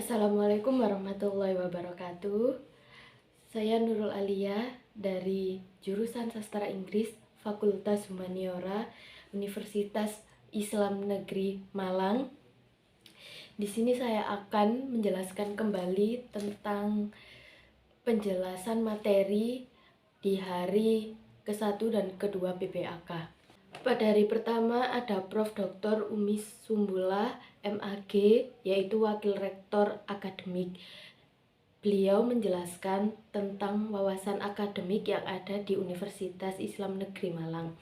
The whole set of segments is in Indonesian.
Assalamualaikum warahmatullahi wabarakatuh. Saya Nurul Alia dari jurusan Sastra Inggris Fakultas Humaniora Universitas Islam Negeri Malang. Di sini saya akan menjelaskan kembali tentang penjelasan materi di hari ke-1 dan ke-2 PPAK. Pada hari pertama ada Prof. Dr. Umi Sumbula, MAG, yaitu Wakil Rektor Akademik. Beliau menjelaskan tentang wawasan akademik yang ada di Universitas Islam Negeri Malang.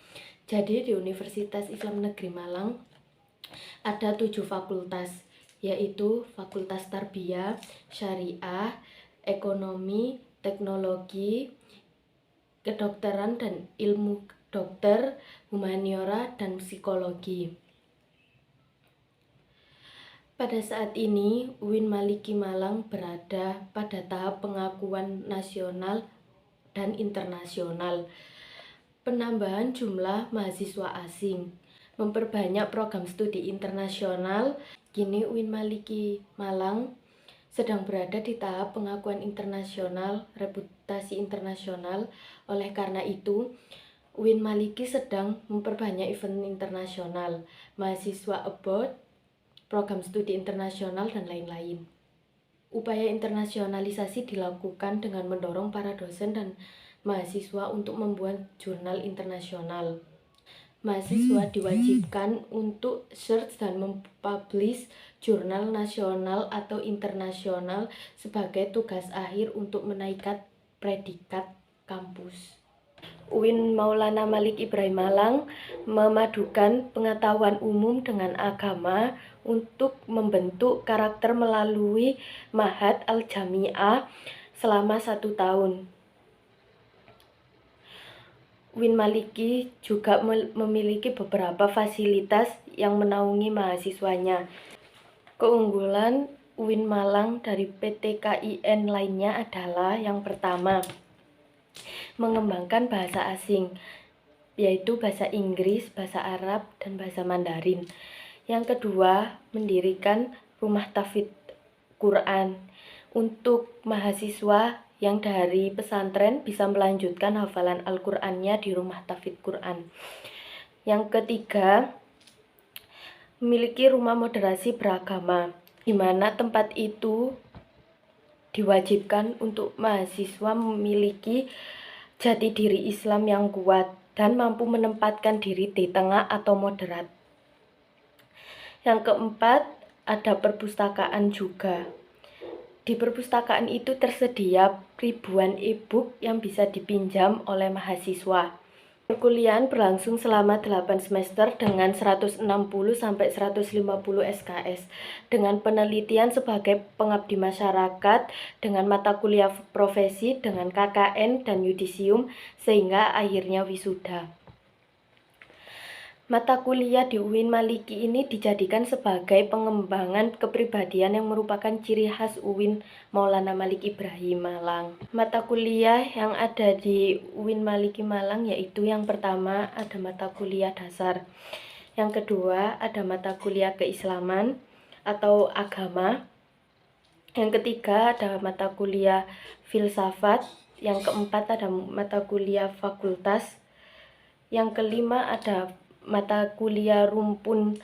Jadi di Universitas Islam Negeri Malang ada 7 fakultas, yaitu Fakultas Tarbiyah, Syariah, Ekonomi, Teknologi, Kedokteran dan Ilmu Dokter, Humaniora, dan Psikologi. Pada saat ini, UIN Maliki Malang berada pada tahap pengakuan nasional dan internasional. Penambahan jumlah mahasiswa asing, memperbanyak program studi internasional. Kini UIN Maliki Malang sedang berada di tahap pengakuan internasional, reputasi internasional. Oleh karena itu, UIN Maliki sedang memperbanyak event internasional, mahasiswa abroad, program studi internasional, dan lain-lain. Upaya internasionalisasi dilakukan dengan mendorong para dosen dan mahasiswa untuk membuat jurnal internasional. Mahasiswa diwajibkan untuk search dan mempublish jurnal nasional atau internasional sebagai tugas akhir untuk menaikkan predikat kampus. UIN Maulana Malik Ibrahim Malang memadukan pengetahuan umum dengan agama untuk membentuk karakter melalui Ma'had Al-Jami'ah selama 1 tahun. UIN Maliki juga memiliki beberapa fasilitas yang menaungi mahasiswanya. Keunggulan UIN Malang dari PTKIN lainnya adalah yang pertama, mengembangkan bahasa asing, yaitu bahasa Inggris, bahasa Arab, dan bahasa Mandarin. Yang kedua, mendirikan rumah tahfidz Quran untuk mahasiswa yang dari pesantren bisa melanjutkan hafalan Al-Qur'annya di rumah tahfidz Quran. Yang ketiga, memiliki rumah moderasi beragama, di mana tempat itu diwajibkan untuk mahasiswa memiliki jati diri Islam yang kuat dan mampu menempatkan diri di tengah atau moderat. Yang keempat, ada perpustakaan juga. Di perpustakaan itu tersedia ribuan e-book yang bisa dipinjam oleh mahasiswa. Perkuliahan berlangsung selama 8 semester dengan 160-150 SKS, dengan penelitian sebagai pengabdi masyarakat, dengan mata kuliah profesi, dengan KKN dan yudisium, sehingga akhirnya wisuda. Mata kuliah di UIN Maliki ini dijadikan sebagai pengembangan kepribadian yang merupakan ciri khas UIN Maulana Malik Ibrahim Malang. Mata kuliah yang ada di UIN Maliki Malang yaitu yang pertama ada mata kuliah dasar, yang kedua ada mata kuliah keislaman atau agama, yang ketiga ada mata kuliah filsafat, yang keempat ada mata kuliah fakultas, yang kelima ada mata kuliah rumpun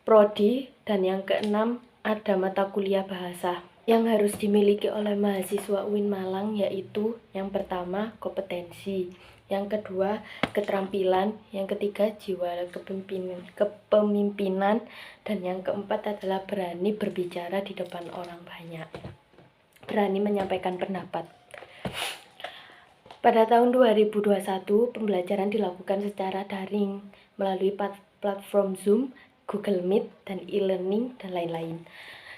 prodi, dan yang keenam ada mata kuliah bahasa. Yang harus dimiliki oleh mahasiswa UIN Malang yaitu yang pertama kompetensi, yang kedua keterampilan, yang ketiga jiwa kepemimpinan, dan yang keempat adalah berani berbicara di depan orang banyak, berani menyampaikan pendapat. Pada tahun 2021, pembelajaran dilakukan secara daring melalui platform Zoom, Google Meet, dan e-learning, dan lain-lain.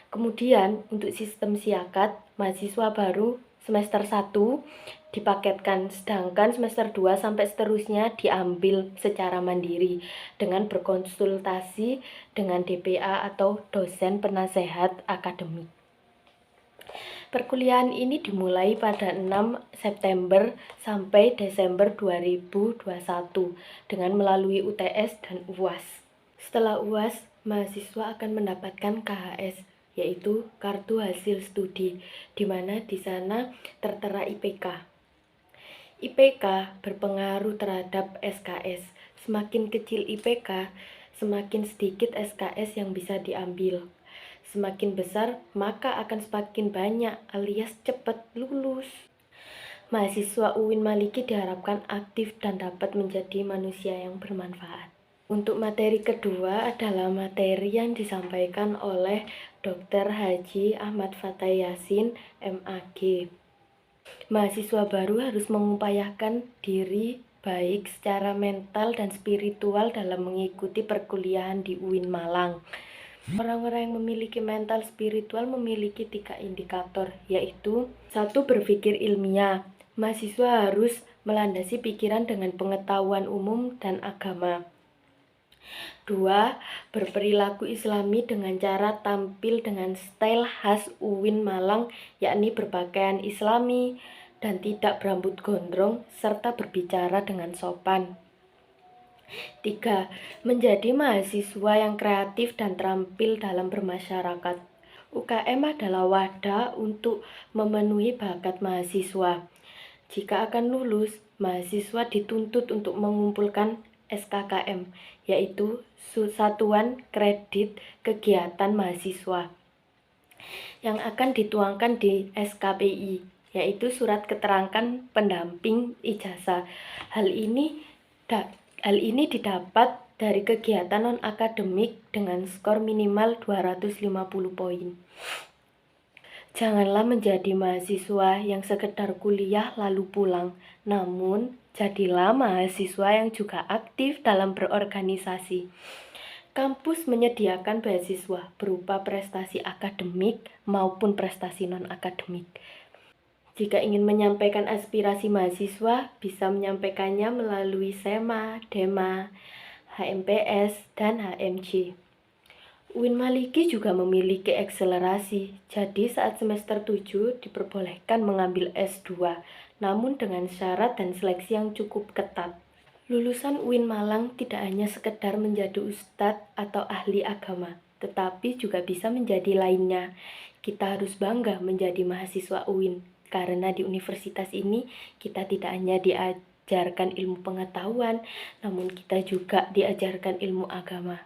Kemudian, untuk sistem siakat, mahasiswa baru semester 1 dipaketkan, sedangkan semester 2 sampai seterusnya diambil secara mandiri dengan berkonsultasi dengan DPA atau dosen penasehat akademik. Perkuliahan ini dimulai pada 6 September sampai Desember 2021 dengan melalui UTS dan UAS. Setelah UAS, mahasiswa akan mendapatkan KHS, yaitu kartu hasil studi, di mana di sana tertera IPK. IPK berpengaruh terhadap SKS. Semakin kecil IPK, semakin sedikit SKS yang bisa diambil. Semakin besar, maka akan semakin banyak alias cepat lulus. Mahasiswa UIN Maliki diharapkan aktif dan dapat menjadi manusia yang bermanfaat. Untuk materi kedua adalah materi yang disampaikan oleh Dr. Haji Ahmad Fathai Yasin, MAG. Mahasiswa baru harus mengupayakan diri baik secara mental dan spiritual dalam mengikuti perkuliahan di UIN Malang. Orang-orang yang memiliki mental spiritual memiliki 3 indikator, yaitu 1. Berpikir ilmiah. Mahasiswa harus melandasi pikiran dengan pengetahuan umum dan agama. 2. Berperilaku islami dengan cara tampil dengan style khas UIN Malang, yakni berpakaian islami dan tidak berambut gondrong, serta berbicara dengan sopan. 3. Menjadi mahasiswa yang kreatif dan terampil dalam bermasyarakat. UKM adalah wadah untuk memenuhi bakat mahasiswa. Jika akan lulus, mahasiswa dituntut untuk mengumpulkan SKKM, yaitu Satuan Kredit Kegiatan Mahasiswa, yang akan dituangkan di SKPI, yaitu Surat Keterangan Pendamping Ijazah. Hal ini didapat dari kegiatan non-akademik dengan skor minimal 250 poin. Janganlah menjadi mahasiswa yang sekedar kuliah lalu pulang, namun jadilah mahasiswa yang juga aktif dalam berorganisasi. Kampus menyediakan beasiswa berupa prestasi akademik maupun prestasi non-akademik. Jika ingin menyampaikan aspirasi mahasiswa, bisa menyampaikannya melalui SEMA, DEMA, HMPS, dan HMJ. UIN Maliki juga memiliki akselerasi, jadi saat semester 7 diperbolehkan mengambil S2, namun dengan syarat dan seleksi yang cukup ketat. Lulusan UIN Malang tidak hanya sekedar menjadi ustadz atau ahli agama, tetapi juga bisa menjadi lainnya. Kita harus bangga menjadi mahasiswa UIN, karena di universitas ini kita tidak hanya diajarkan ilmu pengetahuan, namun kita juga diajarkan ilmu agama.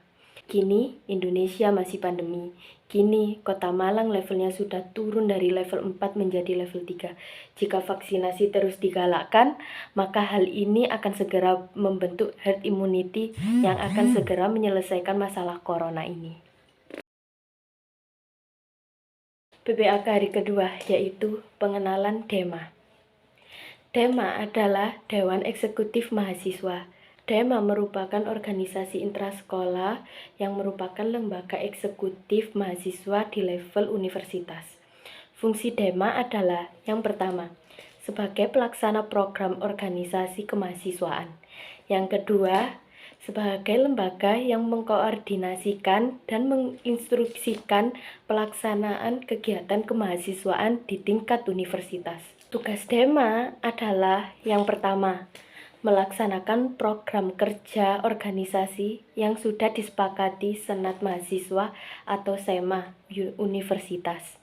Kini Indonesia masih pandemi. Kini Kota Malang levelnya sudah turun dari level 4 menjadi level 3. Jika vaksinasi terus digalakkan, maka hal ini akan segera membentuk herd immunity yang akan segera menyelesaikan masalah corona ini. PPAK hari kedua, yaitu pengenalan DEMA. DEMA adalah Dewan Eksekutif Mahasiswa. DEMA merupakan organisasi intrasekolah yang merupakan lembaga eksekutif mahasiswa di level universitas. Fungsi DEMA adalah yang pertama, sebagai pelaksana program organisasi kemahasiswaan. Yang kedua, sebagai lembaga yang mengkoordinasikan dan menginstruksikan pelaksanaan kegiatan kemahasiswaan di tingkat universitas. Tugas DEMA adalah yang pertama, melaksanakan program kerja organisasi yang sudah disepakati Senat Mahasiswa atau SEMA Universitas.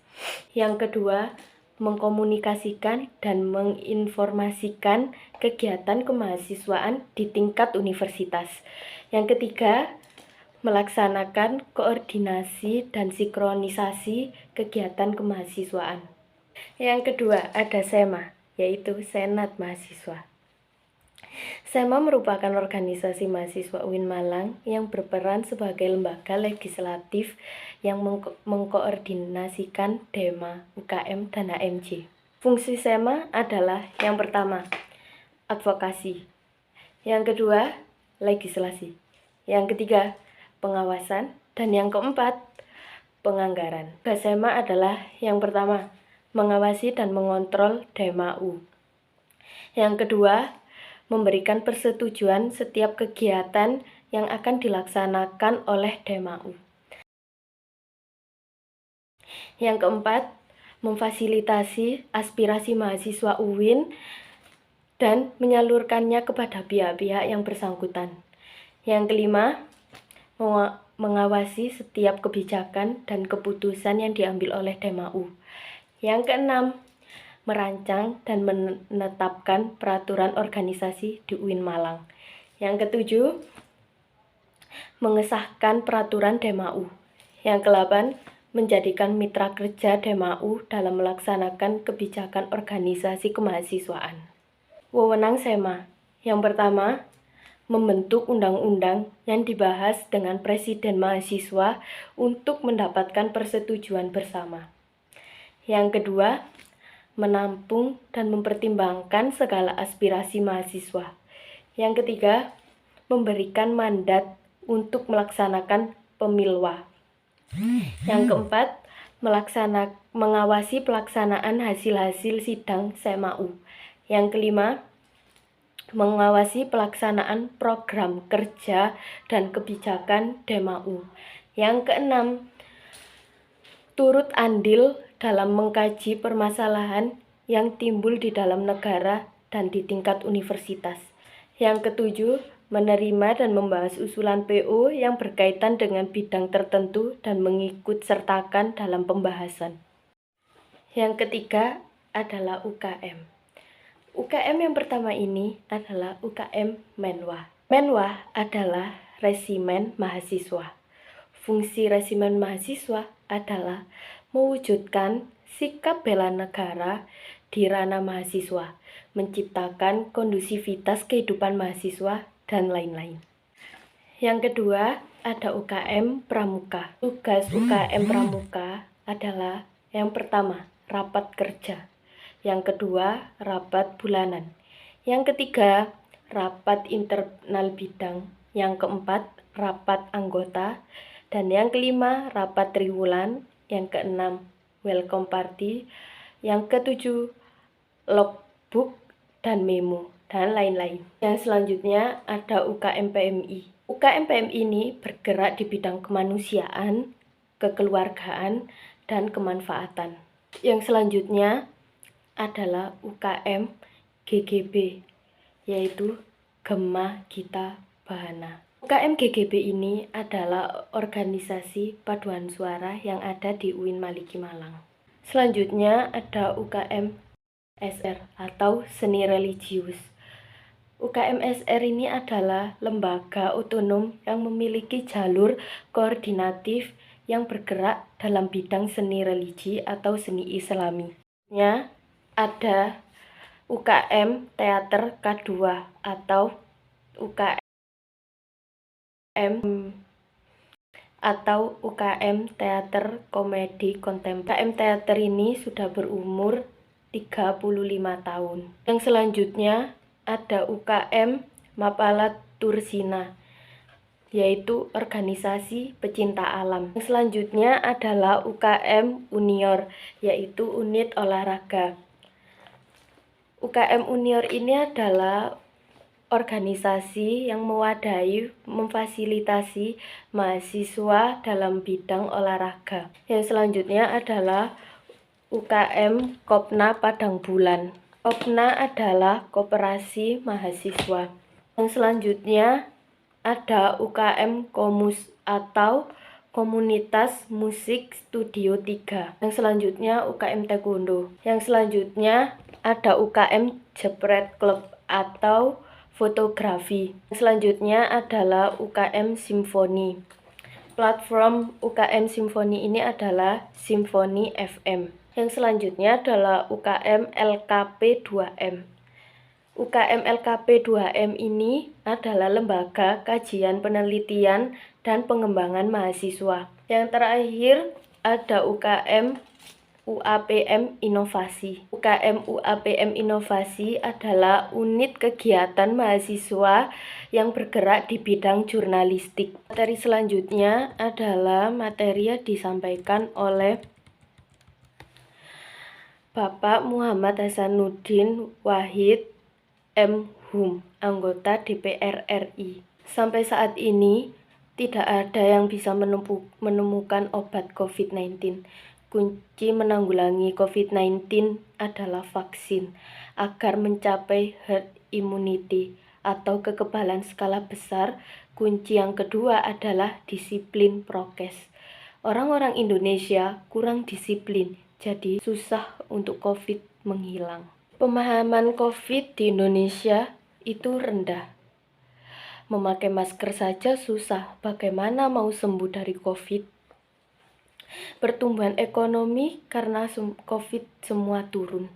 Yang kedua, mengkomunikasikan dan menginformasikan kegiatan kemahasiswaan di tingkat universitas. Yang ketiga, melaksanakan koordinasi dan sinkronisasi kegiatan kemahasiswaan. Yang kedua, ada SEMA, yaitu Senat Mahasiswa. SEMA merupakan organisasi mahasiswa UIN Malang yang berperan sebagai lembaga legislatif yang mengkoordinasikan DEMA, UKM, dan HMJ. Fungsi SEMA adalah yang pertama, advokasi. Yang kedua, legislasi. Yang ketiga, pengawasan. Dan yang keempat, penganggaran. Tugas SEMA adalah yang pertama, mengawasi dan mengontrol DEMA U. Yang kedua, memberikan persetujuan setiap kegiatan yang akan dilaksanakan oleh DEMA U. Yang keempat, memfasilitasi aspirasi mahasiswa UIN dan menyalurkannya kepada pihak-pihak yang bersangkutan. Yang kelima, mengawasi setiap kebijakan dan keputusan yang diambil oleh DEMAU. Yang keenam, merancang dan menetapkan peraturan organisasi di UIN Malang. Yang ketujuh, mengesahkan peraturan DEMAU. Yang kedelapan, menjadikan mitra kerja DEMAU dalam melaksanakan kebijakan organisasi kemahasiswaan. Wewenang SEMA. Yang pertama, membentuk undang-undang yang dibahas dengan presiden mahasiswa untuk mendapatkan persetujuan bersama. Yang kedua, menampung dan mempertimbangkan segala aspirasi mahasiswa. Yang ketiga, memberikan mandat untuk melaksanakan pemilwa. Yang keempat, mengawasi pelaksanaan hasil-hasil sidang SEMAU. Yang kelima, mengawasi pelaksanaan program kerja dan kebijakan DEMAU. Yang keenam, turut andil dalam mengkaji permasalahan yang timbul di dalam negara dan di tingkat universitas. Yang ketujuh, menerima dan membahas usulan PO yang berkaitan dengan bidang tertentu dan mengikut sertakan dalam pembahasan. Yang ketiga adalah UKM. UKM yang pertama ini adalah UKM Menwah. Menwah adalah resimen mahasiswa. Fungsi resimen mahasiswa adalah mewujudkan sikap bela negara di ranah mahasiswa, menciptakan kondusivitas kehidupan mahasiswa, dan lain-lain. Yang kedua, ada UKM Pramuka. Tugas UKM Pramuka adalah yang pertama, rapat kerja. Yang kedua, rapat bulanan. Yang ketiga, rapat internal bidang. Yang keempat, rapat anggota. Dan yang kelima, rapat triwulan. Yang keenam, welcome party. Yang ketujuh, logbook dan memo, dan lain-lain. Yang selanjutnya ada UKM PMI. UKM PMI ini bergerak di bidang kemanusiaan, kekeluargaan, dan kemanfaatan. Yang selanjutnya adalah UKM GGB, yaitu Gema Gita Bahana. UKM GGB ini adalah organisasi paduan suara yang ada di UIN Maliki Malang. Selanjutnya ada UKM SR atau seni religius. UKM SR ini nya lembaga otonom yang memiliki jalur koordinatif yang bergerak dalam bidang seni religi atau seni islami. Ada UKM Teater K2 atau UKM Teater Komedi Kontemporer. UKM Teater ini sudah berumur 35 tahun. Yang selanjutnya ada UKM Mapala Tursina, yaitu organisasi pecinta alam. Yang selanjutnya adalah UKM Unior, yaitu unit olahraga. UKM Unior ini adalah organisasi yang mewadahi, memfasilitasi mahasiswa dalam bidang olahraga. Yang selanjutnya adalah UKM Kopna Padang Bulan. Kopna adalah koperasi mahasiswa. Yang selanjutnya ada UKM Komus atau Komunitas Musik Studio 3. Yang selanjutnya UKM Taekwondo. Yang selanjutnya ada UKM Jepret Club atau fotografi. Yang selanjutnya adalah UKM Simfoni. Platform UKM Simfoni ini adalah Simfoni FM. Yang selanjutnya adalah UKM LKP 2M. UKM LKP 2M ini adalah lembaga kajian penelitian dan pengembangan mahasiswa. Yang terakhir ada UKM UAPM Inovasi. UKM UAPM Inovasi adalah unit kegiatan mahasiswa yang bergerak di bidang jurnalistik. Materi selanjutnya adalah materi yang disampaikan oleh Bapak Muhammad Hasanuddin Wahid M.Hum, anggota DPR RI. Sampai saat ini tidak ada yang bisa menemukan obat COVID-19. Kunci menanggulangi COVID-19 adalah vaksin agar mencapai herd immunity atau kekebalan skala besar Kunci yang kedua adalah disiplin prokes. Orang-orang Indonesia kurang disiplin, jadi susah untuk COVID menghilang. Pemahaman COVID di Indonesia itu rendah. Memakai masker saja susah, bagaimana mau sembuh dari COVID? Pertumbuhan ekonomi karena COVID semua turun.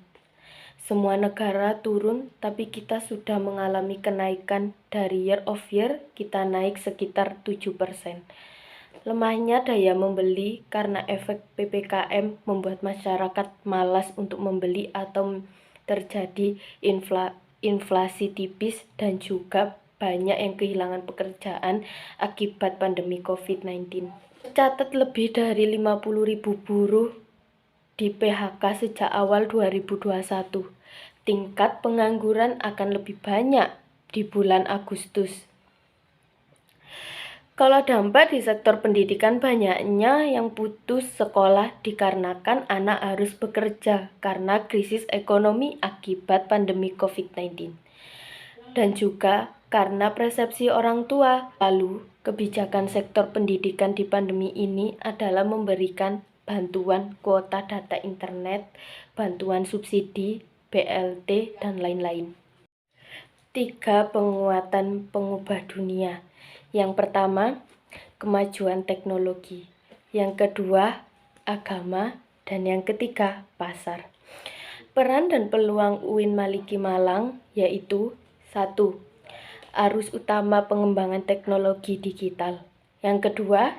Semua negara turun, tapi kita sudah mengalami kenaikan dari year of year, kita naik sekitar 7%. Lemahnya daya membeli karena efek PPKM membuat masyarakat malas untuk membeli atau terjadi inflasi tipis dan juga banyak yang kehilangan pekerjaan akibat pandemi COVID-19. Tercatat lebih dari 50.000 buruh di PHK sejak awal 2021. Tingkat pengangguran akan lebih banyak di bulan Agustus. Kalau dampak di sektor pendidikan, banyaknya yang putus sekolah dikarenakan anak harus bekerja karena krisis ekonomi akibat pandemi COVID-19. Dan juga karena persepsi orang tua. Lalu, kebijakan sektor pendidikan di pandemi ini adalah memberikan bantuan kuota data internet, bantuan subsidi, BLT, dan lain-lain. 3 penguatan pengubah dunia. Yang pertama, kemajuan teknologi. Yang kedua, agama. Dan yang ketiga, pasar. Peran dan peluang UIN Maliki Malang yaitu 1. Arus utama pengembangan teknologi digital. Yang kedua,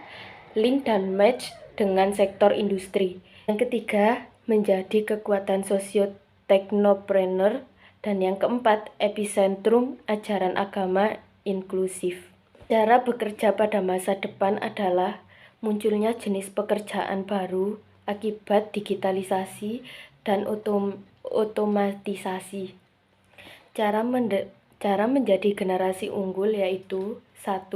link dan match dengan sektor industri. Yang ketiga, menjadi kekuatan sosio-teknopreneur. Dan yang keempat, epicentrum ajaran agama inklusif. Cara bekerja pada masa depan adalah munculnya jenis pekerjaan baru akibat digitalisasi dan otomatisasi. Cara menjadi generasi unggul yaitu 1.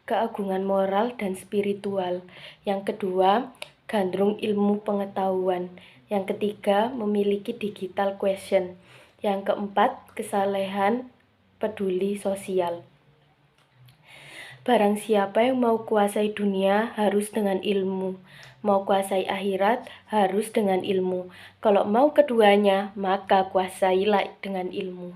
Keagungan moral dan spiritual. Yang kedua, gandrung ilmu pengetahuan. Yang ketiga, memiliki digital quotient. Yang keempat, kesalehan peduli sosial. Barang siapa yang mau kuasai dunia harus dengan ilmu. Mau kuasai akhirat harus dengan ilmu. Kalau mau keduanya, maka kuasailah dengan ilmu.